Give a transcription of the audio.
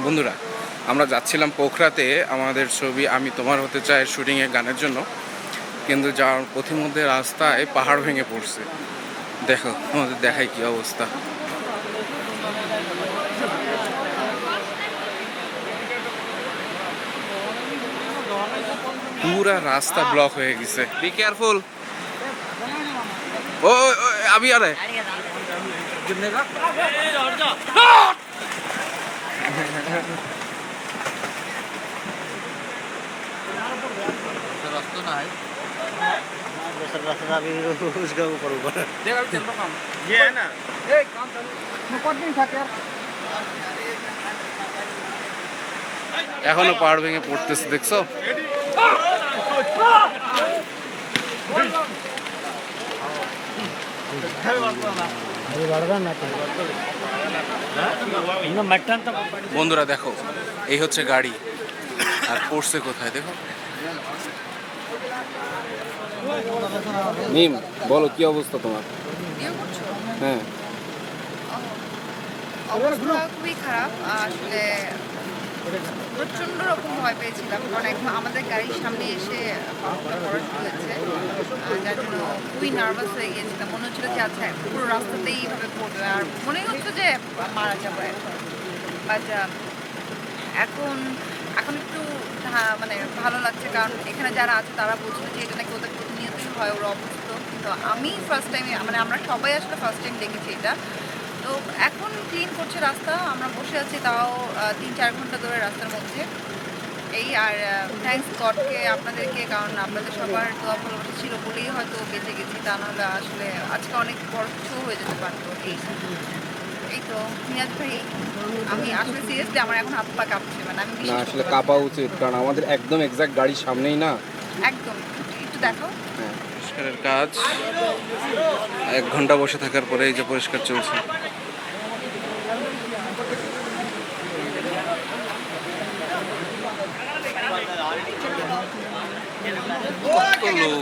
বন্ধুরা, আমরা যাচ্ছিলাম পোখরাতে আমাদের ছবি আমি তোমার হতে চাই শুটিংয়ে গানের জন্য, কিন্তু যাওয়ার পথিমধ্যে রাস্তায় পাহাড় ভেঙে পড়ছে। দেখো আমাদের দেখাই কি অবস্থা। পুরা রাস্তা ব্লক হয়ে গেছে। Be careful. ও আবি আরে रास्ता ना है रास्ता अभी उसका ऊपर ऊपर ये है ना এখনো পাহাড় ভেঙে পড়তেছে, দেখছো? বন্ধুরা দেখো, এই হচ্ছে গাড়ি, আর পড়ছে কোথায় দেখো। মিম, বলো কি অবস্থা তোমার? হ্যাঁ, অবস্থা খুবই খারাপ আসলে। প্রচণ্ড রকম ভয় পেয়েছিলাম, কারণ এখন আমাদের গাড়ির সামনে এসে খরচ হয়েছে, যার জন্য খুবই নার্ভাস হয়ে গিয়েছিলাম। মনে হচ্ছিল যে আচ্ছা পুরো রাস্তাতেই এইভাবে পড়বে, আর মনে হচ্ছে যে মারা যাবো এখন। বাট এখন এখন একটু মানে ভালো লাগছে, কারণ এখানে যারা আছে তারা বলছিল যে এটা নাকি ওদের প্রতিনিয়তই হয়, ওরা অসুস্থ। কিন্তু আমি ফার্স্ট টাইম, মানে আমরা সবাই আসলে ফার্স্ট টাইম দেখেছি এটা। তো এখন ক্লিন করছে রাস্তা, আমরা বসে আছি তাও 3-4 ঘন্টা ধরে রাস্তার মধ্যে। এই আর থ্যাঙ্কস গডকে, আপনাদেরকে, কারণ আপনাদের সবার দোয়া ভালোবাসা ছিল বলেই হয়তো বেঁচে গেছি, তা নাহলে আসলে আজকে অনেক বড় কিছু হয়ে যেতে পারতো। এই তো মিরাজ ভাই, আমি আসলে সিরিয়াসলি আমার এখন হাত পা কাঁপছে, মানে আমি না বিশ্বাস আসলে করতে কাঁপা উচিত, কারণ আমাদের একদম এক্সাক্ট গাড়ির সামনেই না। একদম একটু দেখো। হ্যাঁ, পরিষ্কারের কাজ 1 ঘন্টা বসে থাকার পরে এই যে পরিষ্কার চলছে। কত লোক।